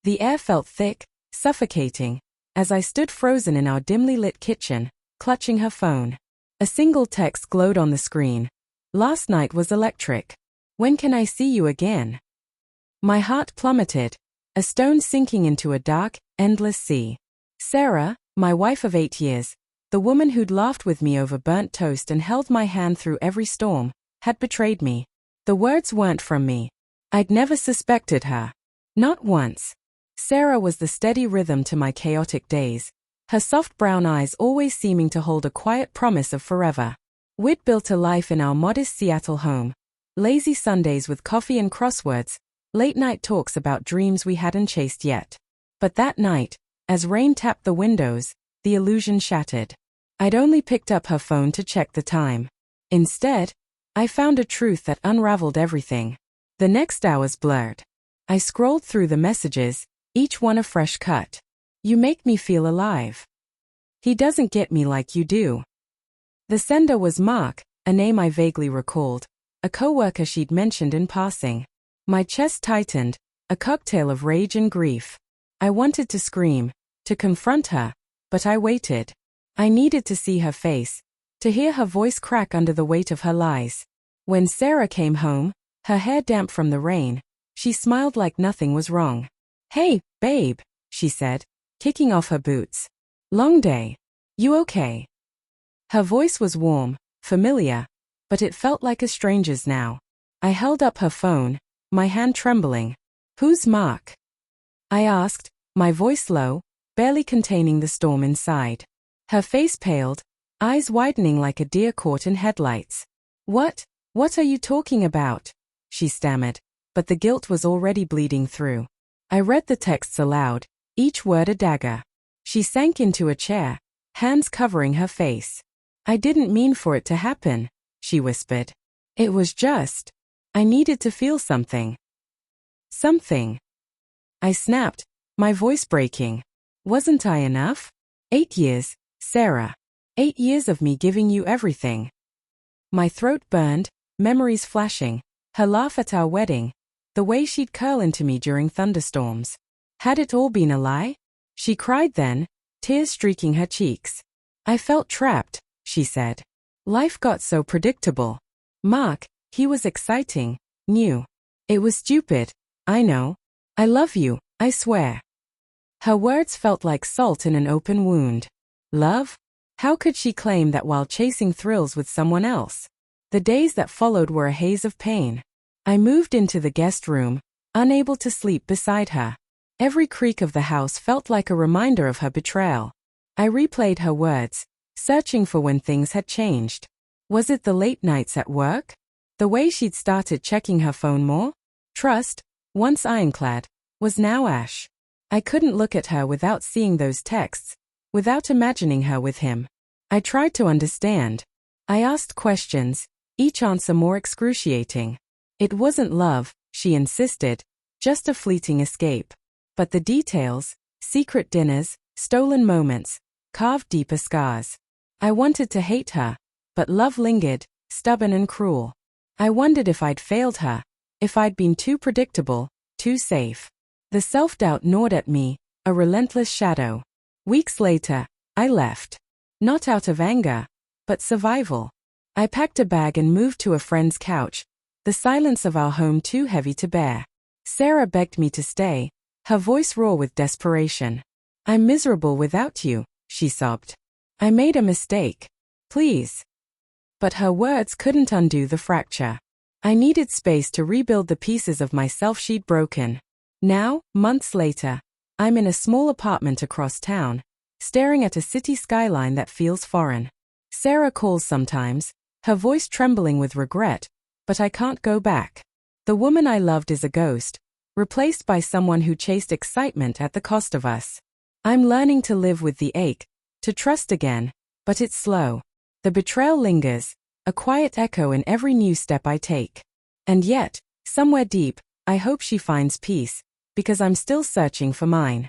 The air felt thick, suffocating, as I stood frozen in our dimly lit kitchen, clutching her phone. A single text glowed on the screen. "Last night was electric. When can I see you again?" My heart plummeted, a stone sinking into a dark, endless sea. Sarah, my wife of 8 years, the woman who'd laughed with me over burnt toast and held my hand through every storm, had betrayed me. The words weren't from me. I'd never suspected her. Not once. Sarah was the steady rhythm to my chaotic days, her soft brown eyes always seeming to hold a quiet promise of forever. We'd built a life in our modest Seattle home. Lazy Sundays with coffee and crosswords, late-night talks about dreams we hadn't chased yet. But that night, as rain tapped the windows, the illusion shattered. I'd only picked up her phone to check the time. Instead, I found a truth that unraveled everything. The next hours blurred. I scrolled through the messages, each one a fresh cut. "You make me feel alive. He doesn't get me like you do." The sender was Mark, a name I vaguely recalled, a coworker she'd mentioned in passing. My chest tightened, a cocktail of rage and grief. I wanted to scream, to confront her, but I waited. I needed to see her face, to hear her voice crack under the weight of her lies. When Sarah came home, her hair damp from the rain, she smiled like nothing was wrong. "Hey, babe," she said, kicking off her boots. "Long day. You okay?" Her voice was warm, familiar, but it felt like a stranger's now. I held up her phone, my hand trembling. "Who's Mark?" I asked, my voice low, barely containing the storm inside. Her face paled, eyes widening like a deer caught in headlights. What are you talking about?" she stammered, but the guilt was already bleeding through. I read the texts aloud, each word a dagger. She sank into a chair, hands covering her face. "I didn't mean for it to happen," she whispered. "It was just, I needed to feel something." Something. I snapped, my voice breaking. "Wasn't I enough? 8 years, Sarah. 8 years of me giving you everything." My throat burned, memories flashing, her laugh at our wedding, the way she'd curl into me during thunderstorms. Had it all been a lie? She cried then, tears streaking her cheeks. "I felt trapped," she said. "Life got so predictable. Mark, he was exciting, new. It was stupid, I know. I love you, I swear." Her words felt like salt in an open wound. Love? How could she claim that while chasing thrills with someone else? The days that followed were a haze of pain. I moved into the guest room, unable to sleep beside her. Every creak of the house felt like a reminder of her betrayal. I replayed her words, searching for when things had changed. Was it the late nights at work? The way she'd started checking her phone more? Trust, once ironclad, was now ash. I couldn't look at her without seeing those texts, without imagining her with him. I tried to understand. I asked questions, each answer more excruciating. It wasn't love, she insisted, just a fleeting escape. But the details, secret dinners, stolen moments, carved deeper scars. I wanted to hate her, but love lingered, stubborn and cruel. I wondered if I'd failed her, if I'd been too predictable, too safe. The self-doubt gnawed at me, a relentless shadow. Weeks later, I left. Not out of anger, but survival. I packed a bag and moved to a friend's couch, the silence of our home too heavy to bear. Sarah begged me to stay, her voice raw with desperation. "I'm miserable without you," she sobbed. "I made a mistake. Please." But her words couldn't undo the fracture. I needed space to rebuild the pieces of myself she'd broken. Now, months later, I'm in a small apartment across town, staring at a city skyline that feels foreign. Sarah calls sometimes, her voice trembling with regret, but I can't go back. The woman I loved is a ghost, replaced by someone who chased excitement at the cost of us. I'm learning to live with the ache, to trust again, but it's slow. The betrayal lingers, a quiet echo in every new step I take. And yet, somewhere deep, I hope she finds peace, because I'm still searching for mine.